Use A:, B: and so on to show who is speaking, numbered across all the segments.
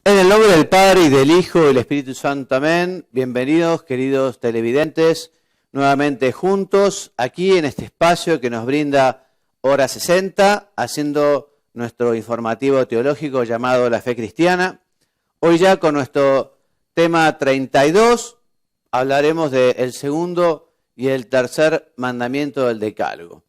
A: En el nombre del Padre, y del Hijo, y del Espíritu Santo. Amén. Bienvenidos, queridos televidentes, nuevamente juntos, aquí en este espacio que nos brinda Hora 60, haciendo nuestro informativo teológico llamado La Fe Cristiana. Hoy ya con nuestro tema 32, hablaremos del segundo y el tercer mandamiento del Decálogo.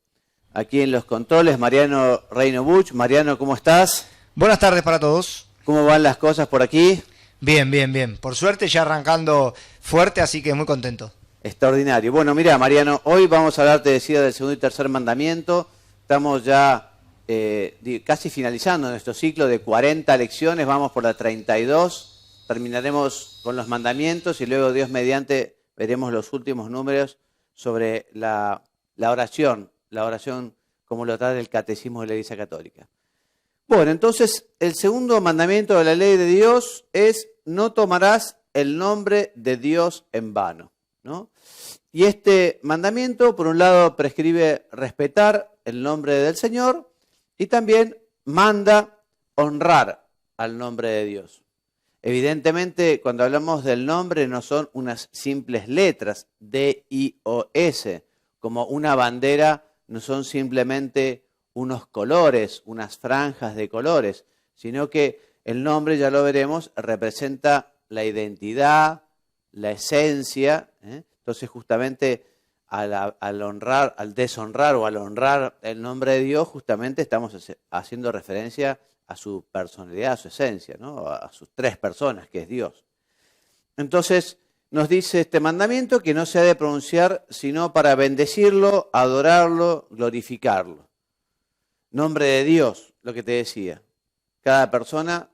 A: Aquí en los controles, Mariano Reino Buch. Mariano, ¿cómo estás?
B: Buenas tardes para todos.
A: ¿Cómo van las cosas por aquí?
B: Bien. Por suerte ya arrancando fuerte, así que muy contento.
A: Extraordinario. Bueno, mira, Mariano, hoy vamos a hablar, te decía, del segundo y tercer mandamiento. Estamos ya casi finalizando nuestro ciclo de 40 lecciones, vamos por la 32. Terminaremos con los mandamientos y luego, Dios mediante, veremos los últimos números sobre la oración como lo trata el Catecismo de la Iglesia Católica. Bueno, entonces, el segundo mandamiento de la ley de Dios es: no tomarás el nombre de Dios en vano, ¿no? Y este mandamiento, por un lado, prescribe respetar el nombre del Señor y también manda honrar al nombre de Dios. Evidentemente, cuando hablamos del nombre, no son unas simples letras, D-I-O-S, como una bandera, no son simplemente unos colores, unas franjas de colores, sino que el nombre, ya lo veremos, representa la identidad, la esencia. Entonces, justamente al honrar, al deshonrar o al honrar el nombre de Dios, justamente estamos haciendo referencia a su personalidad, a su esencia, ¿no? A sus tres personas, que es Dios. Entonces, nos dice este mandamiento que no se ha de pronunciar sino para bendecirlo, adorarlo, glorificarlo. Nombre de Dios, lo que te decía. Cada persona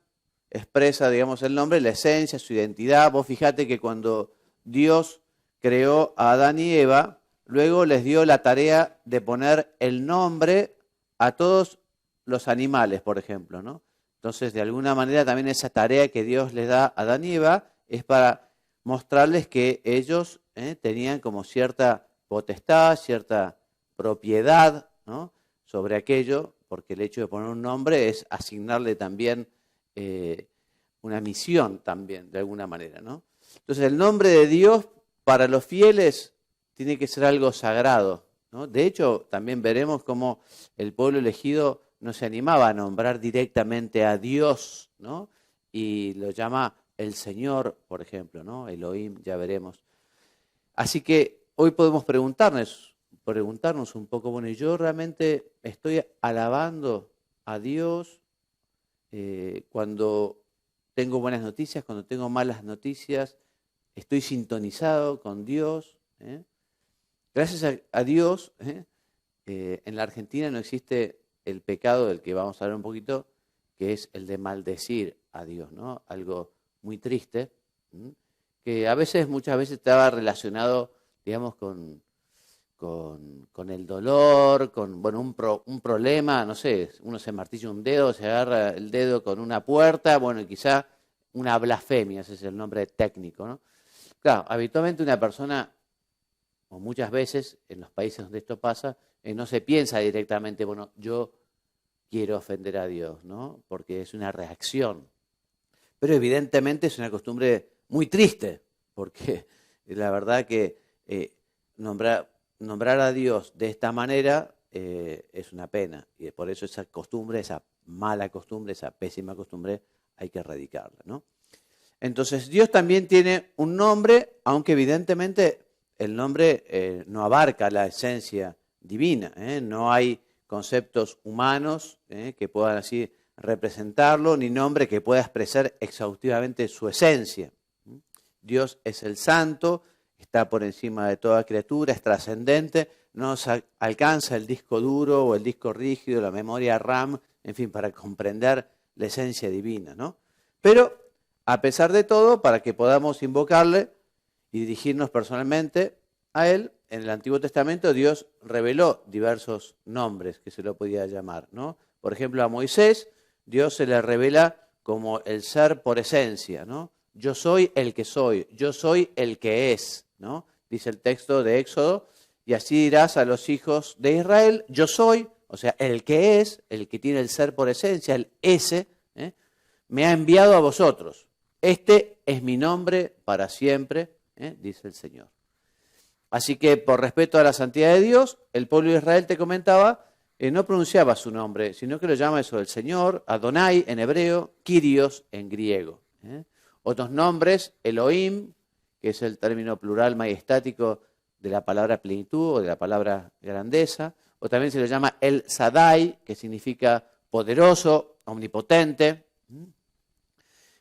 A: expresa, digamos, el nombre, la esencia, su identidad. Vos fijate que cuando Dios creó a Adán y Eva, luego les dio la tarea de poner el nombre a todos los animales, por ejemplo, ¿no? Entonces, de alguna manera, también esa tarea que Dios les da a Adán y Eva es para mostrarles que ellos tenían como cierta potestad, cierta propiedad, ¿no?, sobre aquello, porque el hecho de poner un nombre es asignarle también una misión también, de alguna manera, ¿no? Entonces, el nombre de Dios para los fieles tiene que ser algo sagrado, ¿no? De hecho, también veremos cómo el pueblo elegido no se animaba a nombrar directamente a Dios, ¿no? Y lo llama el Señor, por ejemplo, ¿no? Elohim, ya veremos. Así que hoy podemos preguntarnos un poco, bueno, ¿yo realmente estoy alabando a Dios cuando tengo buenas noticias, cuando tengo malas noticias? ¿Estoy sintonizado con Dios? Gracias a Dios, en la Argentina no existe el pecado del que vamos a hablar un poquito, que es el de maldecir a Dios, ¿no? Algo muy triste, que muchas veces estaba relacionado, digamos, con el dolor, con un problema, no sé, uno se martilla un dedo, se agarra el dedo con una puerta, bueno, y quizá una blasfemia, ese es el nombre técnico, ¿no? Claro, habitualmente una persona, o muchas veces en los países donde esto pasa, no se piensa directamente, bueno, yo quiero ofender a Dios, ¿no? Porque es una reacción. Pero evidentemente es una costumbre muy triste, porque la verdad que nombrar a Dios de esta manera es una pena, y por eso esa costumbre, esa mala costumbre, esa pésima costumbre, hay que erradicarla, ¿no? Entonces, Dios también tiene un nombre, aunque evidentemente el nombre no abarca la esencia divina, no hay conceptos humanos que puedan así representarlo, ni nombre que pueda expresar exhaustivamente su esencia. Dios es el santo, está por encima de toda criatura, es trascendente, no nos alcanza el disco duro o el disco rígido, la memoria RAM, en fin, para comprender la esencia divina, ¿no? Pero, a pesar de todo, para que podamos invocarle y dirigirnos personalmente a Él, en el Antiguo Testamento Dios reveló diversos nombres que se lo podía llamar, ¿no? Por ejemplo, a Moisés, Dios se le revela como el ser por esencia, ¿no? Yo soy el que soy, yo soy el que es, ¿no? Dice el texto de Éxodo, y así dirás a los hijos de Israel, yo soy, o sea, el que es, el que tiene el ser por esencia, el ese, me ha enviado a vosotros. Este es mi nombre para siempre, dice el Señor. Así que por respeto a la santidad de Dios, el pueblo de Israel, te comentaba, no pronunciaba su nombre, sino que lo llama eso el Señor, Adonai en hebreo, Kyrios en griego. Otros nombres, Elohim, que es el término plural majestático de la palabra plenitud o de la palabra grandeza, o también se lo llama El Shaddai, que significa poderoso, omnipotente.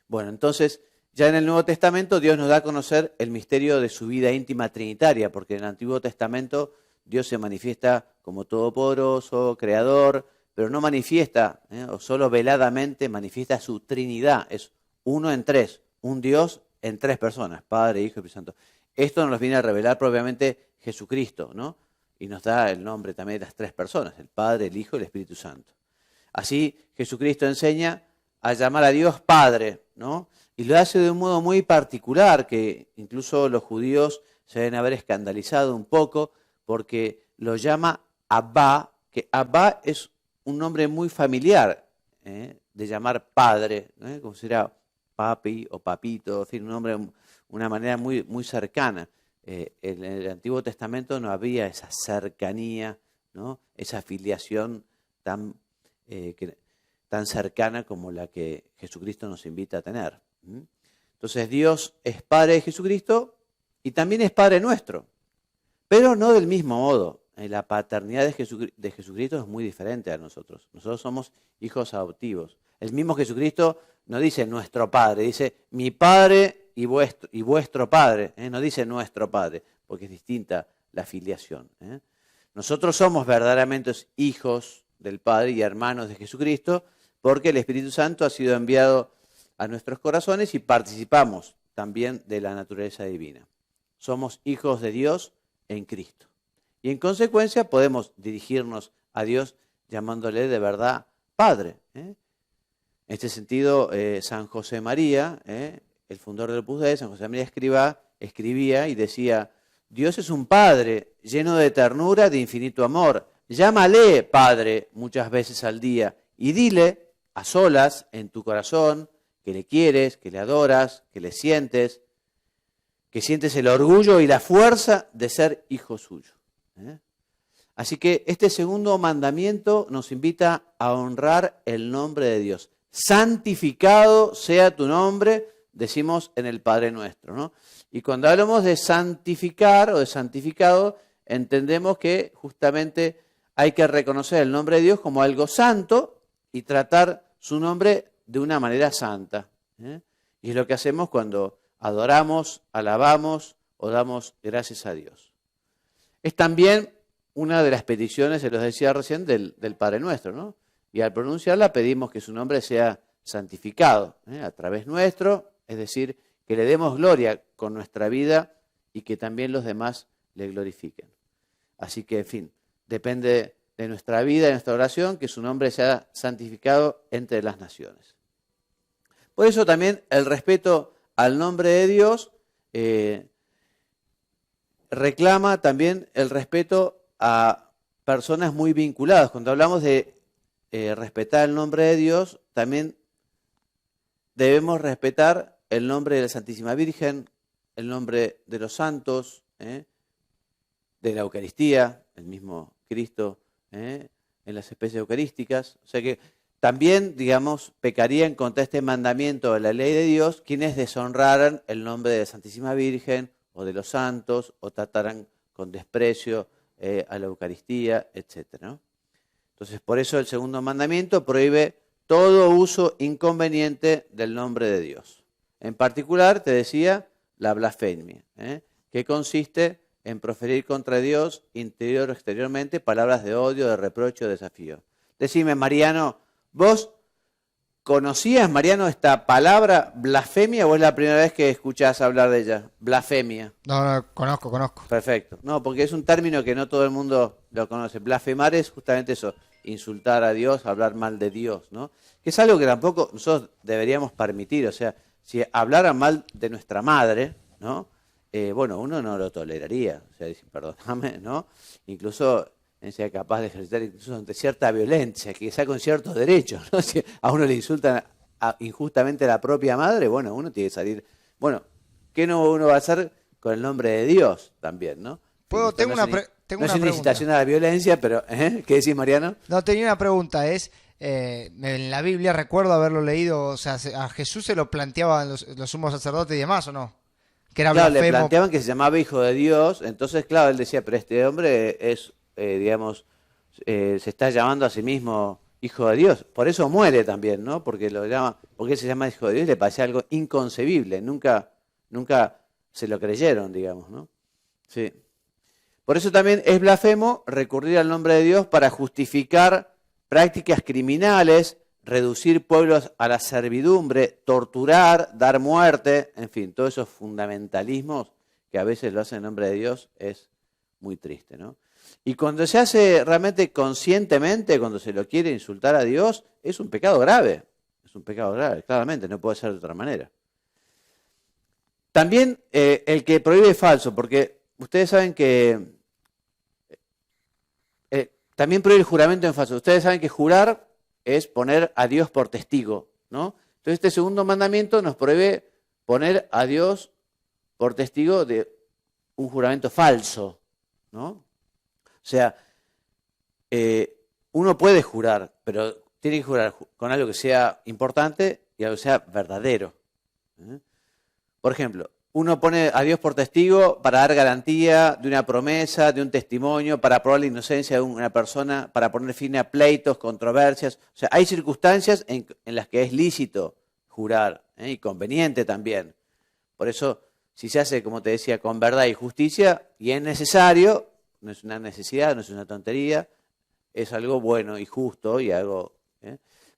A: Bueno, entonces, ya en el Nuevo Testamento Dios nos da a conocer el misterio de su vida íntima trinitaria, porque en el Antiguo Testamento Dios se manifiesta como todopoderoso, creador, pero no manifiesta, o solo veladamente manifiesta su Trinidad. Es uno en tres, un Dios en tres personas, Padre, Hijo y Espíritu Santo. Esto nos viene a revelar propiamente Jesucristo, ¿no? Y nos da el nombre también de las tres personas, el Padre, el Hijo y el Espíritu Santo. Así Jesucristo enseña a llamar a Dios Padre, ¿no? Y lo hace de un modo muy particular, que incluso los judíos se deben haber escandalizado un poco, porque lo llama Abba, que Abba es un nombre muy familiar, de llamar padre, como si era papi o papito, en fin, un nombre, una manera muy, muy cercana. En el Antiguo Testamento no había esa cercanía, ¿no? Esa filiación tan cercana como la que Jesucristo nos invita a tener. Entonces Dios es Padre de Jesucristo y también es Padre nuestro, pero no del mismo modo. La paternidad de Jesucristo es muy diferente a nosotros. Nosotros somos hijos adoptivos. El mismo Jesucristo no dice nuestro Padre, dice mi Padre y vuestro Padre. No dice nuestro Padre, porque es distinta la filiación. Nosotros somos verdaderamente hijos del Padre y hermanos de Jesucristo, porque el Espíritu Santo ha sido enviado a nuestros corazones y participamos también de la naturaleza divina. Somos hijos de Dios en Cristo. Y en consecuencia podemos dirigirnos a Dios llamándole de verdad Padre. En este sentido, San José María, el fundador del Opus Dei, San José María escribía y decía: Dios es un Padre lleno de ternura, de infinito amor. Llámale Padre muchas veces al día y dile a solas en tu corazón que le quieres, que le adoras, que le sientes, que sientes el orgullo y la fuerza de ser hijo suyo. Así que este segundo mandamiento nos invita a honrar el nombre de Dios. Santificado sea tu nombre, decimos en el Padre Nuestro, ¿no? Y cuando hablamos de santificar o de santificado, entendemos que justamente hay que reconocer el nombre de Dios como algo santo y tratar su nombre de una manera santa. Y es lo que hacemos cuando adoramos, alabamos o damos gracias a Dios. Es también una de las peticiones, se los decía recién, del Padre Nuestro, ¿no? Y al pronunciarla pedimos que su nombre sea santificado a través nuestro, es decir, que le demos gloria con nuestra vida y que también los demás le glorifiquen. Así que, en fin, depende de nuestra vida, de nuestra oración, que su nombre sea santificado entre las naciones. Por eso también el respeto al nombre de Dios reclama también el respeto a personas muy vinculadas. Cuando hablamos de respetar el nombre de Dios, también debemos respetar el nombre de la Santísima Virgen, el nombre de los santos, de la Eucaristía, el mismo Cristo, en las especies eucarísticas. O sea que también, digamos, pecarían contra este mandamiento de la ley de Dios quienes deshonraran el nombre de la Santísima Virgen o de los santos o trataran con desprecio a la Eucaristía, etc., ¿no? Entonces, por eso el segundo mandamiento prohíbe todo uso inconveniente del nombre de Dios. En particular, te decía, la blasfemia, que consiste en proferir contra Dios, interior o exteriormente, palabras de odio, de reproche o de desafío. Decime, Mariano, ¿vos conocías, Mariano, esta palabra blasfemia o es la primera vez que escuchás hablar de ella? Blasfemia.
B: No, conozco.
A: Perfecto. No, porque es un término que no todo el mundo lo conoce. Blasfemar es justamente eso, insultar a Dios, hablar mal de Dios, ¿no? Que es algo que tampoco nosotros deberíamos permitir. O sea, si hablaran mal de nuestra madre, ¿no? Bueno, uno no lo toleraría. O sea, dice, perdóname, ¿no? Incluso sea capaz de ejercitar incluso ante cierta violencia, quizá con ciertos derechos, ¿no? Si a uno le insultan injustamente a la propia madre, bueno, uno tiene que salir. Bueno, ¿qué no uno va a hacer con el nombre de Dios también, ¿no?
B: Tengo una
A: no
B: una
A: es una
B: pregunta.
A: incitación a la violencia, pero ¿qué decís, Mariano?
B: No, tenía una pregunta, en la Biblia recuerdo haberlo leído, o sea, a Jesús se lo planteaban los sumos sacerdotes y demás, ¿o no? Que era
A: Claro, le
B: blasfemo.
A: planteaban que se llamaba hijo de Dios, entonces, claro, él decía, pero este hombre es, digamos, se está llamando a sí mismo hijo de Dios. Por eso muere también, ¿no? Porque porque él se llama hijo de Dios, le parecía algo inconcebible, nunca se lo creyeron, digamos, ¿no? Sí. Por eso también es blasfemo recurrir al nombre de Dios para justificar prácticas criminales, reducir pueblos a la servidumbre, torturar, dar muerte, en fin, todos esos fundamentalismos que a veces lo hacen en nombre de Dios es muy triste, ¿no? Y cuando se hace realmente conscientemente, cuando se lo quiere insultar a Dios, es un pecado grave. Es un pecado grave, claramente, no puede ser de otra manera. También el que prohíbe es falso, porque ustedes saben que también prohíbe el juramento en falso. Ustedes saben que jurar es poner a Dios por testigo, ¿no? Entonces este segundo mandamiento nos prohíbe poner a Dios por testigo de un juramento falso, ¿no? O sea, uno puede jurar, pero tiene que jurar con algo que sea importante y algo que sea verdadero. Por ejemplo, uno pone a Dios por testigo para dar garantía de una promesa, de un testimonio, para probar la inocencia de una persona, para poner fin a pleitos, controversias. O sea, hay circunstancias en las que es lícito jurar, y conveniente también. Por eso, si se hace, como te decía, con verdad y justicia, y es necesario, no es una necesidad, no es una tontería, es algo bueno y justo y algo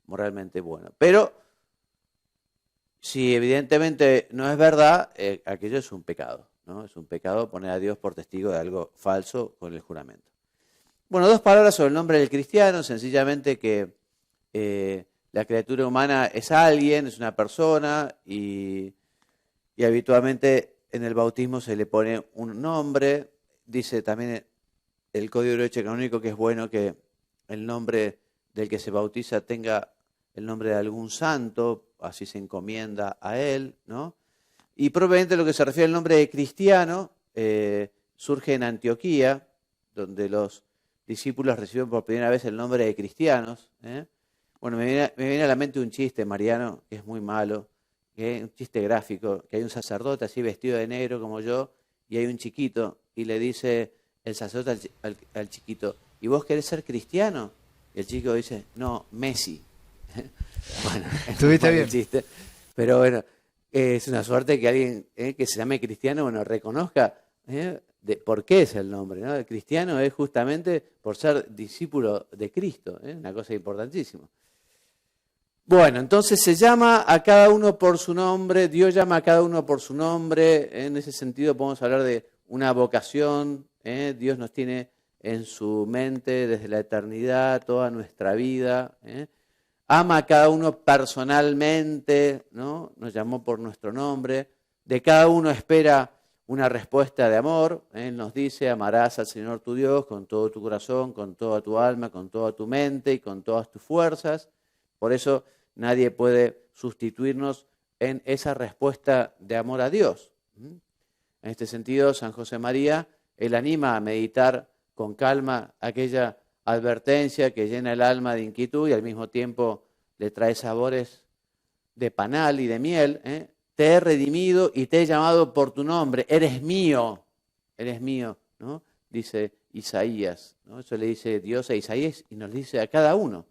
A: moralmente bueno. Pero si evidentemente no es verdad, aquello es un pecado, ¿no? Es un pecado poner a Dios por testigo de algo falso con el juramento. Bueno, 2 palabras sobre el nombre del cristiano, sencillamente que la criatura humana es alguien, es una persona y habitualmente en el bautismo se le pone un nombre. Dice también el Código Hebreo Canónico que es bueno que el nombre del que se bautiza tenga el nombre de algún santo, así se encomienda a él, ¿no? Y propiamente lo que se refiere al nombre de cristiano surge en Antioquía, donde los discípulos reciben por primera vez el nombre de cristianos. Bueno, me viene a la mente un chiste, Mariano, que es muy malo, un chiste gráfico, que hay un sacerdote así vestido de negro como yo, y hay un chiquito, y le dice el sacerdote al chiquito, ¿y vos querés ser cristiano? Y el chico dice, no, Messi. Bueno,
B: estuviste bien.
A: Chiste, pero bueno, es una suerte que alguien que se llame cristiano, bueno, reconozca por qué es el nombre, ¿no? El cristiano es justamente por ser discípulo de Cristo, una cosa importantísima. Bueno, entonces se llama a cada uno por su nombre, Dios llama a cada uno por su nombre, en ese sentido podemos hablar de una vocación, Dios nos tiene en su mente desde la eternidad, toda nuestra vida, ama a cada uno personalmente, ¿no? Nos llamó por nuestro nombre, de cada uno espera una respuesta de amor, Él nos dice, amarás al Señor tu Dios con todo tu corazón, con toda tu alma, con toda tu mente y con todas tus fuerzas. Por eso nadie puede sustituirnos en esa respuesta de amor a Dios. En este sentido, San José María, él anima a meditar con calma aquella advertencia que llena el alma de inquietud y al mismo tiempo le trae sabores de panal y de miel. Te he redimido y te he llamado por tu nombre, eres mío, ¿no? Dice Isaías, ¿no? Eso le dice Dios a Isaías y nos dice a cada uno.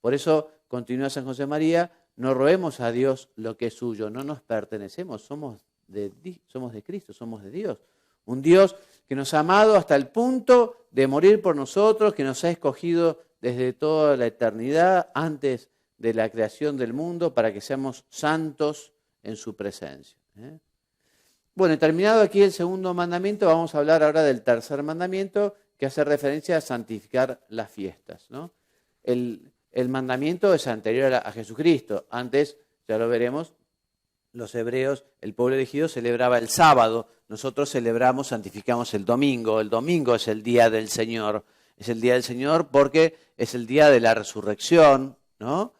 A: Por eso, continúa San José María, no robemos a Dios lo que es suyo, no nos pertenecemos, somos de Cristo, somos de Dios. Un Dios que nos ha amado hasta el punto de morir por nosotros, que nos ha escogido desde toda la eternidad, antes de la creación del mundo, para que seamos santos en su presencia. Bueno, terminado aquí el segundo mandamiento, vamos a hablar ahora del tercer mandamiento, que hace referencia a santificar las fiestas, ¿no? El mandamiento es anterior a Jesucristo. Antes, ya lo veremos, los hebreos, el pueblo elegido celebraba el sábado. Nosotros celebramos, santificamos el domingo. El domingo es el día del Señor. Es el día del Señor porque es el día de la resurrección, ¿no?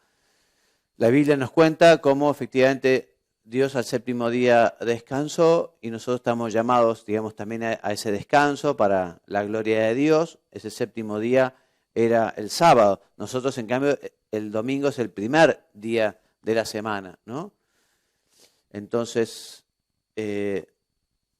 A: La Biblia nos cuenta cómo efectivamente Dios al séptimo día descansó y nosotros estamos llamados, digamos, también a ese descanso para la gloria de Dios. Ese séptimo día era el sábado. Nosotros, en cambio, el domingo es el primer día de la semana, ¿no? Entonces, es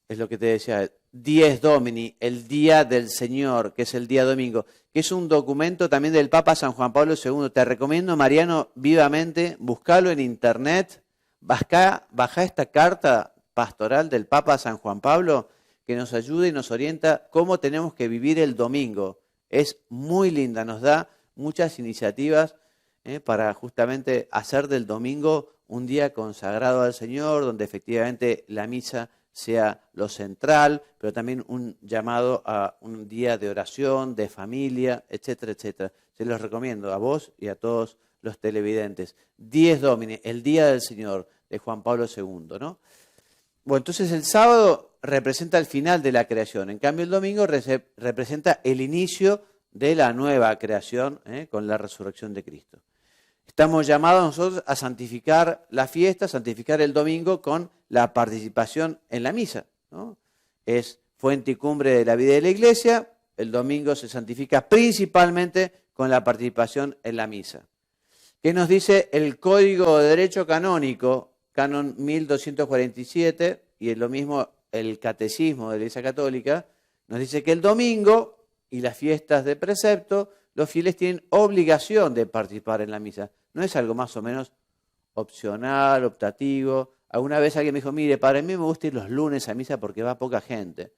A: lo que te decía, Dies Domini, el día del Señor, que es el día domingo, que es un documento también del Papa San Juan Pablo II. Te recomiendo, Mariano, vivamente, buscalo en internet, baja esta carta pastoral del Papa San Juan Pablo, que nos ayuda y nos orienta cómo tenemos que vivir el domingo. Es muy linda, nos da muchas iniciativas para justamente hacer del domingo un día consagrado al Señor, donde efectivamente la misa sea lo central, pero también un llamado a un día de oración, de familia, etcétera, etcétera. Se los recomiendo a vos y a todos los televidentes. Dies Domini, el día del Señor, de Juan Pablo II, ¿no? Bueno, entonces el sábado representa el final de la creación, en cambio el domingo representa el inicio de la nueva creación, con la resurrección de Cristo. Estamos llamados nosotros a santificar la fiesta, santificar el domingo con la participación en la misa, ¿no? Es fuente y cumbre de la vida de la Iglesia. El domingo se santifica principalmente con la participación en la misa. ¿Qué nos dice el Código de Derecho Canónico, Canon 1247, y es lo mismo el Catecismo de la Iglesia Católica? Nos dice que el domingo y las fiestas de precepto, los fieles tienen obligación de participar en la misa. No es algo más o menos opcional, optativo. Alguna vez alguien me dijo, mire, para mí me gusta ir los lunes a misa porque va poca gente.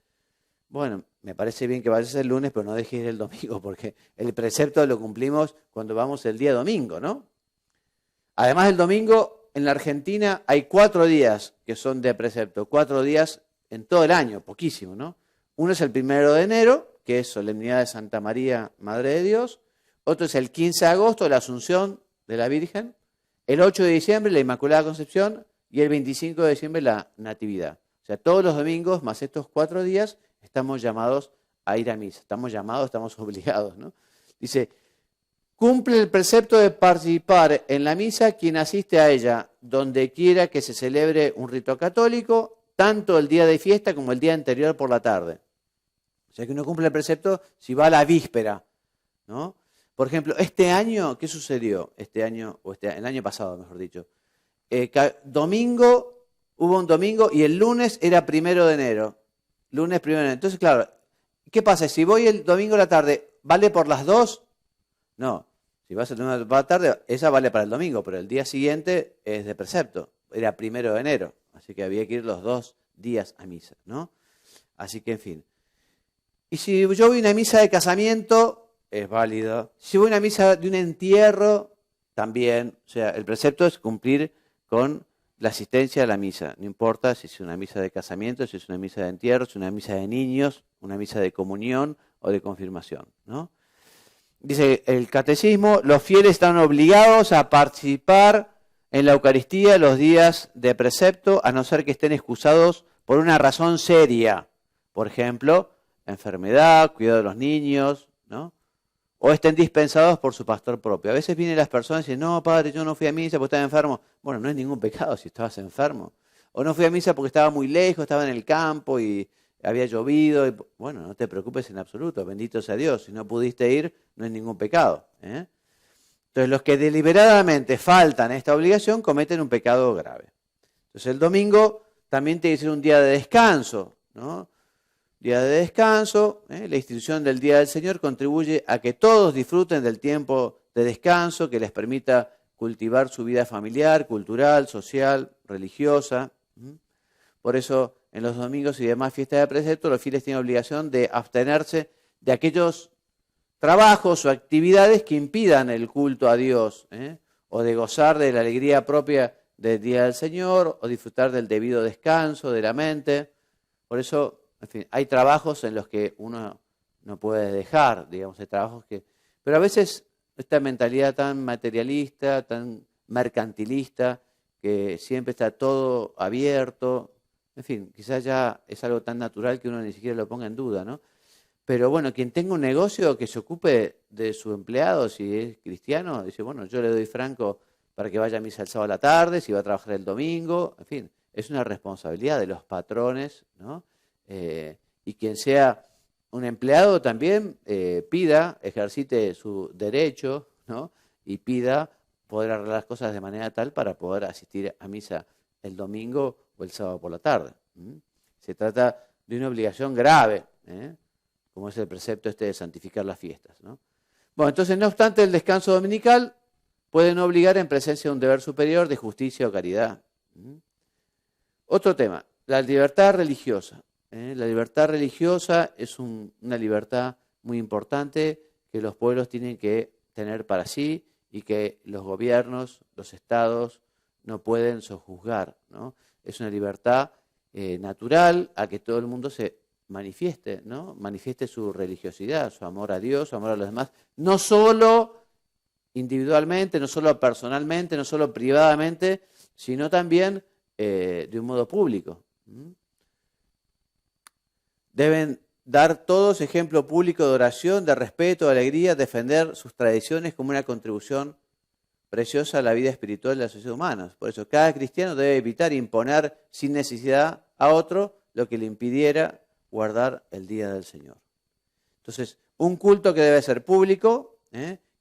A: Bueno, me parece bien que vayas el lunes, pero no dejes ir el domingo, porque el precepto lo cumplimos cuando vamos el día domingo, ¿no? Además del domingo, en la Argentina hay 4 días que son de precepto, 4 días en todo el año, poquísimo, ¿no? Uno es el 1 de enero, que es solemnidad de Santa María, Madre de Dios. Otro es el 15 de agosto, la Asunción de la Virgen. El 8 de diciembre, la Inmaculada Concepción. Y el 25 de diciembre, la Natividad. O sea, todos los domingos, más estos 4 días, estamos llamados a ir a misa. Estamos llamados, estamos obligados, ¿no? Dice, cumple el precepto de participar en la misa quien asiste a ella, donde quiera que se celebre un rito católico, tanto el día de fiesta como el día anterior por la tarde. O sea que uno cumple el precepto si va a la víspera, ¿no? Por ejemplo, este año, ¿qué sucedió? El año pasado, mejor dicho. Hubo un domingo y el lunes era 1 de enero. Lunes 1 de enero. Entonces, claro, ¿qué pasa? Si voy el domingo a la tarde, ¿vale por las 2? No. Si vas el domingo a la tarde, esa vale para el domingo, pero el día siguiente es de precepto. Era 1 de enero. Así que había que ir los 2 días a misa, ¿no? Así que, en fin. Y si yo voy a una misa de casamiento, es válido. Si voy a una misa de un entierro, también. O sea, el precepto es cumplir con la asistencia a la misa. No importa si es una misa de casamiento, si es una misa de entierro, si es una misa de niños, una misa de comunión o de confirmación, ¿no? Dice el Catecismo, los fieles están obligados a participar en la Eucaristía los días de precepto, a no ser que estén excusados por una razón seria. Por ejemplo, enfermedad, cuidado de los niños, ¿no? O estén dispensados por su pastor propio. A veces vienen las personas y dicen, no, padre, yo no fui a misa porque estaba enfermo. Bueno, no es ningún pecado si estabas enfermo. O no fui a misa porque estaba muy lejos, estaba en el campo y había llovido. Bueno, no te preocupes en absoluto, bendito sea Dios. Si no pudiste ir, no es ningún pecado, ¿eh? Entonces, los que deliberadamente faltan a esta obligación cometen un pecado grave. Entonces, el domingo también tiene que ser un día de descanso, ¿no? Día de descanso, la institución del Día del Señor contribuye a que todos disfruten del tiempo de descanso que les permita cultivar su vida familiar, cultural, social, religiosa. Por eso, en los domingos y demás fiestas de precepto, los fieles tienen obligación de abstenerse de aquellos trabajos o actividades que impidan el culto a Dios, o de gozar de la alegría propia del Día del Señor, o disfrutar del debido descanso de la mente. Por eso, en fin, hay trabajos en los que uno no puede dejar, digamos, hay trabajos que... Pero a veces esta mentalidad tan materialista, tan mercantilista, que siempre está todo abierto, en fin, quizás ya es algo tan natural que uno ni siquiera lo ponga en duda, ¿no? Pero bueno, quien tenga un negocio que se ocupe de su empleado, si es cristiano, dice, bueno, yo le doy franco para que vaya a misa el sábado a la tarde, si va a trabajar el domingo, en fin, es una responsabilidad de los patrones, ¿no? Y quien sea un empleado también pida, ejercite su derecho, ¿no? Y pida poder arreglar las cosas de manera tal para poder asistir a misa el domingo o el sábado por la tarde. Se trata de una obligación grave, como es el precepto de santificar las fiestas, ¿no? Bueno, entonces, no obstante el descanso dominical, puede no obligar en presencia de un deber superior de justicia o caridad. Otro tema, la libertad religiosa. La libertad religiosa es una libertad muy importante que los pueblos tienen que tener para sí y que los gobiernos, los estados, no pueden sojuzgar, ¿no? Es una libertad natural a que todo el mundo se manifieste, ¿no? Manifieste su religiosidad, su amor a Dios, su amor a los demás, no solo individualmente, no solo personalmente, no solo privadamente, sino también de un modo público. Deben dar todos ejemplo público de oración, de respeto, de alegría, defender sus tradiciones como una contribución preciosa a la vida espiritual de la sociedad humana. Por eso, cada cristiano debe evitar imponer sin necesidad a otro lo que le impidiera guardar el día del Señor. Entonces, un culto que debe ser público,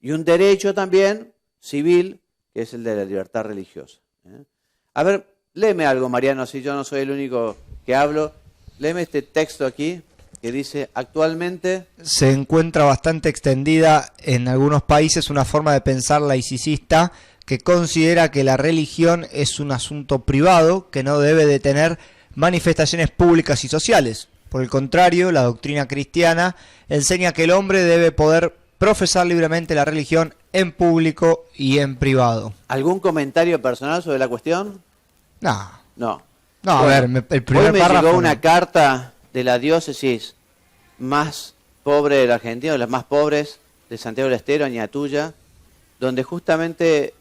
A: y un derecho también civil, que es el de la libertad religiosa. A ver, léeme algo, Mariano, si yo no soy el único que hablo. Léeme este texto aquí, que dice, actualmente...
B: Se encuentra bastante extendida en algunos países una forma de pensar laicista que considera que la religión es un asunto privado que no debe de tener manifestaciones públicas y sociales. Por el contrario, la doctrina cristiana enseña que el hombre debe poder profesar libremente la religión en público y en privado.
A: ¿Algún comentario personal sobre la cuestión?
B: No.
A: No.
B: No,
A: Bueno,
B: a ver, el primer
A: hoy me
B: párrafo
A: llegó
B: no.
A: una carta de la diócesis más pobre de la Argentina, de las más pobres, de Santiago del Estero, Añatuya, donde justamente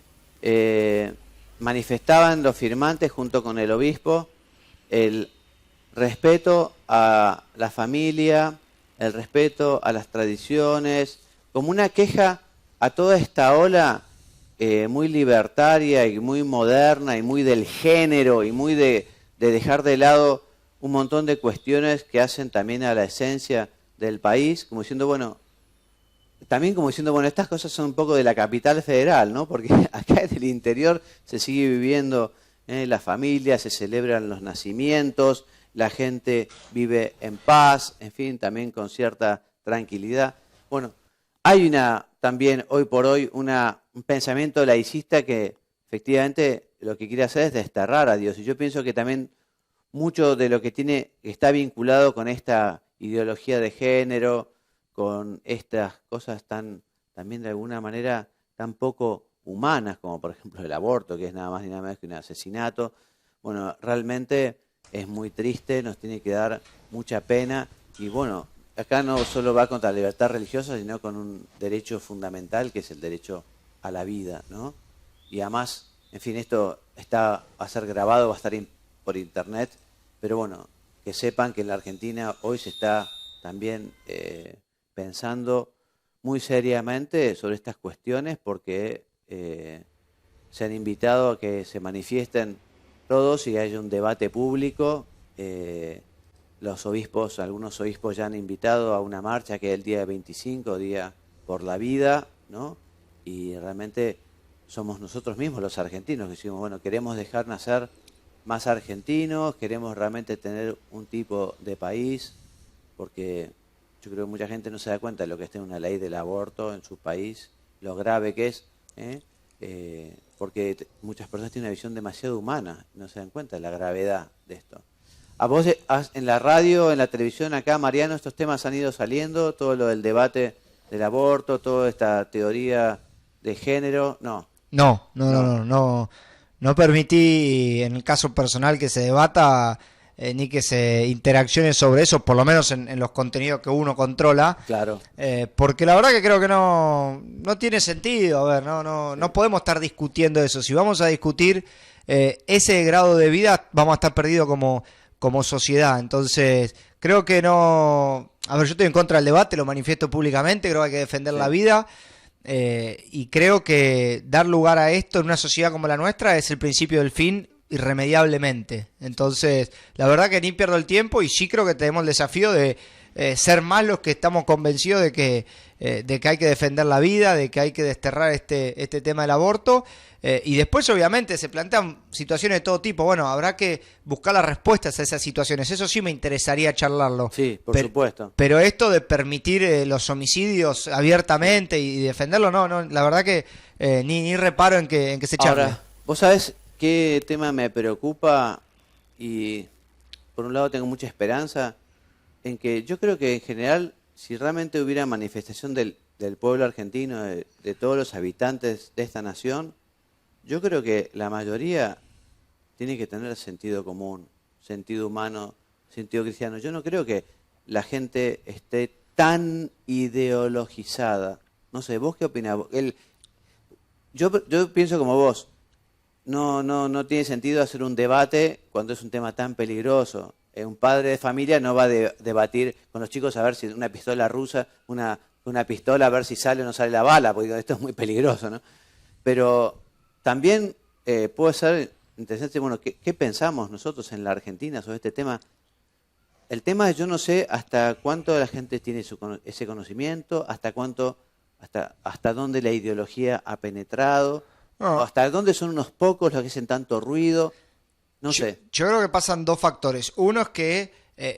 A: manifestaban los firmantes junto con el obispo el respeto a la familia, el respeto a las tradiciones, como una queja a toda esta ola muy libertaria y muy moderna y muy del género y muy de dejar de lado un montón de cuestiones que hacen también a la esencia del país, como diciendo, bueno, también como diciendo, bueno, estas cosas son un poco de la capital federal, ¿no? Porque acá en el interior se sigue viviendo la familia, se celebran los nacimientos, la gente vive en paz, en fin, también con cierta tranquilidad. Bueno, hay también hoy por hoy un pensamiento laicista que efectivamente lo que quiere hacer es desterrar a Dios. Y yo pienso que también mucho de lo que está vinculado con esta ideología de género, con estas cosas también de alguna manera tan poco humanas, como por ejemplo el aborto, que es nada más ni nada menos que un asesinato. Bueno, realmente es muy triste, nos tiene que dar mucha pena. Y bueno, acá no solo va contra la libertad religiosa, sino con un derecho fundamental, que es el derecho a la vida, ¿no? Y además, en fin, esto va a ser grabado, va a estar por internet, pero bueno, que sepan que en la Argentina hoy se está también pensando muy seriamente sobre estas cuestiones, porque se han invitado a que se manifiesten todos y haya un debate público. Los obispos, algunos obispos ya han invitado a una marcha que es el día 25, Día por la Vida, ¿no? Y realmente somos nosotros mismos los argentinos que decimos, bueno, queremos dejar nacer más argentinos, queremos realmente tener un tipo de país, porque yo creo que mucha gente no se da cuenta de lo que está en una ley del aborto en su país, lo grave que es, porque muchas personas tienen una visión demasiado humana, no se dan cuenta de la gravedad de esto. A vos en la radio, en la televisión acá, Mariano, estos temas han ido saliendo, todo lo del debate del aborto, toda esta teoría de género, no.
B: No permití en el caso personal que se debata ni que se interaccione sobre eso, por lo menos en los contenidos que uno controla.
A: Claro.
B: Porque la verdad que creo que no tiene sentido. A ver, no podemos estar discutiendo eso. Si vamos a discutir ese grado de vida, vamos a estar perdidos como sociedad. Entonces, creo que no... A ver, yo estoy en contra del debate, lo manifiesto públicamente, creo que hay que defender la vida. Y creo que dar lugar a esto en una sociedad como la nuestra es el principio del fin irremediablemente. Entonces, la verdad que ni pierdo el tiempo y sí creo que tenemos el desafío de ser más los que estamos convencidos de que hay que defender la vida, de que hay que desterrar este tema del aborto. Y después, obviamente, se plantean situaciones de todo tipo. Bueno, habrá que buscar las respuestas a esas situaciones. Eso sí me interesaría charlarlo.
A: Sí, por supuesto.
B: Pero esto de permitir los homicidios abiertamente y defenderlo, no, la verdad que ni reparo en que se charle.
A: Ahora, vos sabés qué tema me preocupa y por un lado tengo mucha esperanza en que yo creo que en general, si realmente hubiera manifestación del pueblo argentino, de todos los habitantes de esta nación, yo creo que la mayoría tiene que tener sentido común, sentido humano, sentido cristiano. Yo no creo que la gente esté tan ideologizada. No sé, ¿vos qué opinás? Yo pienso como vos. No tiene sentido hacer un debate cuando es un tema tan peligroso. Un padre de familia no va a debatir con los chicos a ver si una pistola rusa, una pistola a ver si sale o no sale la bala, porque esto es muy peligroso, ¿no? Pero también puede ser interesante, bueno, ¿qué pensamos nosotros en la Argentina sobre este tema? El tema es, yo no sé hasta cuánto la gente tiene ese conocimiento, hasta dónde la ideología ha penetrado, o hasta dónde son unos pocos los que hacen tanto ruido. No sé.
B: Yo creo que pasan dos factores. Uno es que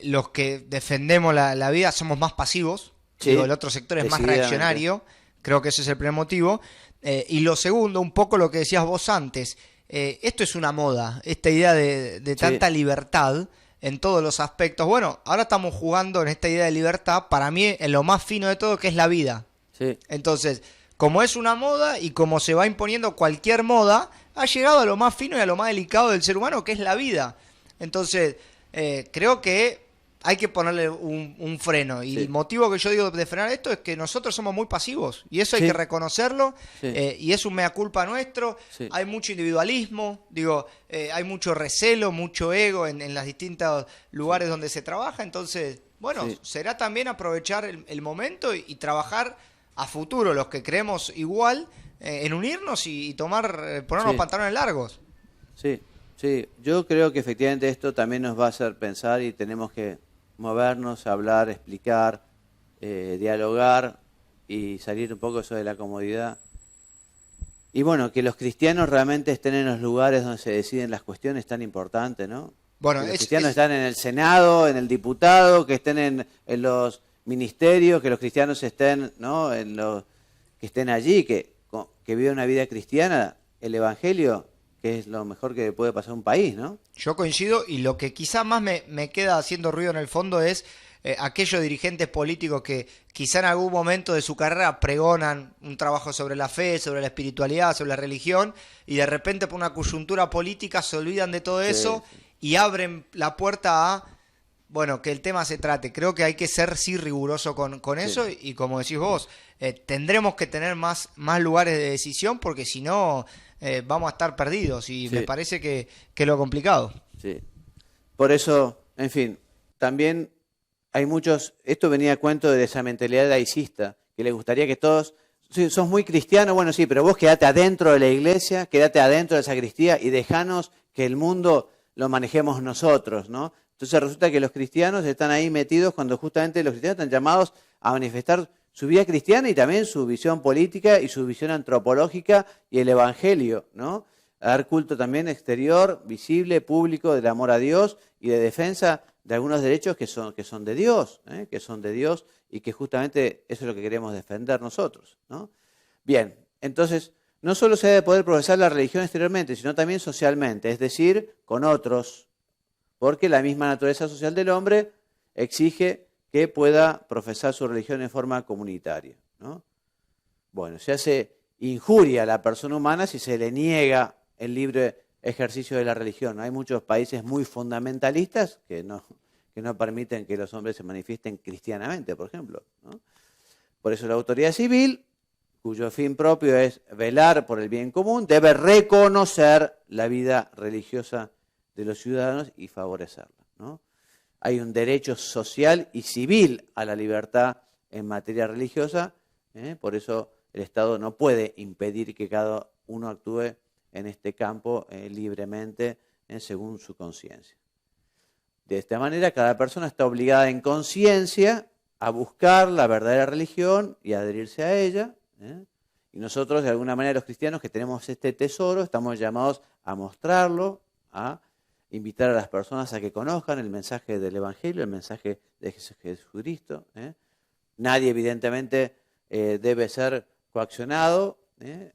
B: los que defendemos la vida somos más pasivos.
A: Sí,
B: digo, el otro sector es más reaccionario. Creo que ese es el primer motivo. Y lo segundo, un poco lo que decías vos antes. Esto es una moda, esta idea de tanta libertad en todos los aspectos. Bueno, ahora estamos jugando en esta idea de libertad, para mí, en lo más fino de todo, que es la vida.
A: Sí.
B: Entonces, como es una moda y como se va imponiendo cualquier moda, ha llegado a lo más fino y a lo más delicado del ser humano, que es la vida. Entonces, creo que hay que ponerle un freno. Y el motivo que yo digo de frenar esto es que nosotros somos muy pasivos. Y eso hay que reconocerlo. Y es un mea culpa nuestro. Hay mucho individualismo. Hay mucho recelo, mucho ego en los distintos lugares donde se trabaja. Entonces, bueno, será también aprovechar el momento y trabajar a futuro, los que creemos igual, en unirnos y ponernos pantalones largos.
A: Sí. Yo creo que efectivamente esto también nos va a hacer pensar y tenemos que movernos, hablar, explicar, dialogar y salir un poco eso de la comodidad. Y bueno, que los cristianos realmente estén en los lugares donde se deciden las cuestiones tan importantes, ¿no?
B: Bueno,
A: que los cristianos están en el Senado, en el diputado, que estén en los ministerios, que los cristianos estén, ¿no? Que estén allí, que vivan una vida cristiana, el Evangelio, que es lo mejor que puede pasar a un país, ¿no?
B: Yo coincido, y lo que quizá más me queda haciendo ruido en el fondo es aquellos dirigentes políticos que quizá en algún momento de su carrera pregonan un trabajo sobre la fe, sobre la espiritualidad, sobre la religión, y de repente por una coyuntura política se olvidan de todo eso y abren la puerta a, bueno, que el tema se trate. Creo que hay que ser riguroso con eso y como decís vos, tendremos que tener más lugares de decisión porque si no vamos a estar perdidos y me parece que es lo complicado.
A: Sí. Por eso, en fin, también hay muchos, esto venía a cuento de esa mentalidad laicista, que le gustaría que todos, sos muy cristiano, bueno sí, pero vos quedate adentro de la iglesia, quedate adentro de la sacristía y dejanos que el mundo lo manejemos nosotros, ¿no? Entonces resulta que los cristianos están ahí metidos cuando justamente los cristianos están llamados a manifestar su vida cristiana y también su visión política y su visión antropológica y el evangelio, ¿no? A dar culto también exterior, visible, público, del amor a Dios y de defensa de algunos derechos que son de Dios, que son de Dios y que justamente eso es lo que queremos defender nosotros, ¿no? Bien, entonces no solo se debe poder profesar la religión exteriormente, sino también socialmente, es decir, con otros, porque la misma naturaleza social del hombre exige que pueda profesar su religión en forma comunitaria, ¿no? Bueno, se hace injuria a la persona humana si se le niega el libre ejercicio de la religión. Hay muchos países muy fundamentalistas que no permiten que los hombres se manifiesten cristianamente, por ejemplo, ¿no? Por eso la autoridad civil, cuyo fin propio es velar por el bien común, debe reconocer la vida religiosa de los ciudadanos y favorecerla, ¿no? Hay un derecho social y civil a la libertad en materia religiosa, por eso el Estado no puede impedir que cada uno actúe en este campo libremente según su conciencia. De esta manera, cada persona está obligada en conciencia a buscar la verdadera religión y a adherirse a ella. Y nosotros, de alguna manera, los cristianos que tenemos este tesoro, estamos llamados a mostrarlo, a invitar a las personas a que conozcan el mensaje del Evangelio, el mensaje de Jesucristo. Nadie, evidentemente, debe ser coaccionado,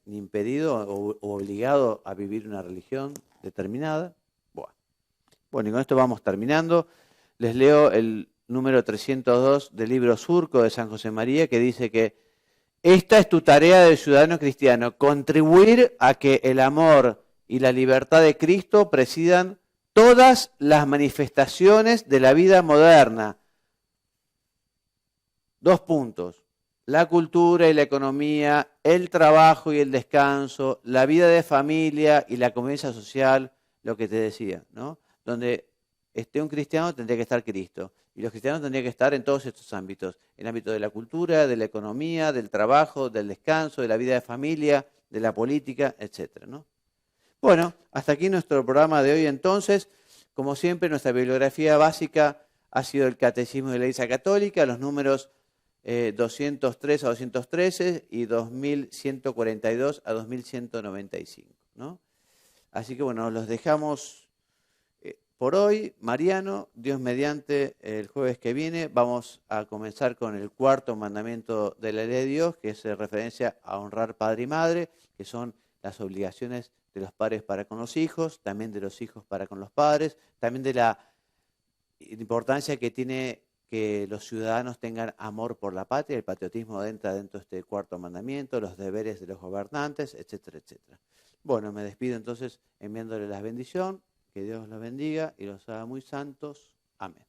A: ni impedido o obligado a vivir una religión determinada. Bueno, y con esto vamos terminando. Les leo el número 302 del libro Surco de San José María, que dice que esta es tu tarea de ciudadano cristiano, contribuir a que el amor y la libertad de Cristo presidan todas las manifestaciones de la vida moderna. 2 puntos. La cultura y la economía, el trabajo y el descanso, la vida de familia y la convivencia social, lo que te decía, ¿no? Donde esté un cristiano tendría que estar Cristo. Y los cristianos tendrían que estar en todos estos ámbitos. En el ámbito de la cultura, de la economía, del trabajo, del descanso, de la vida de familia, de la política, etc., ¿no? Bueno, hasta aquí nuestro programa de hoy entonces. Como siempre, nuestra bibliografía básica ha sido el Catecismo de la Iglesia Católica, los números 203 a 213 y 2142 a 2195, ¿no? Así que bueno, los dejamos por hoy. Mariano, Dios mediante, el jueves que viene vamos a comenzar con el 4º mandamiento de la ley de Dios, que es referencia a honrar padre y madre, que son las obligaciones de los padres para con los hijos, también de los hijos para con los padres, también de la importancia que tiene que los ciudadanos tengan amor por la patria. El patriotismo entra dentro de este 4º mandamiento, los deberes de los gobernantes, etcétera, etcétera. Bueno, me despido entonces enviándole la bendición. Que Dios los bendiga y los haga muy santos. Amén.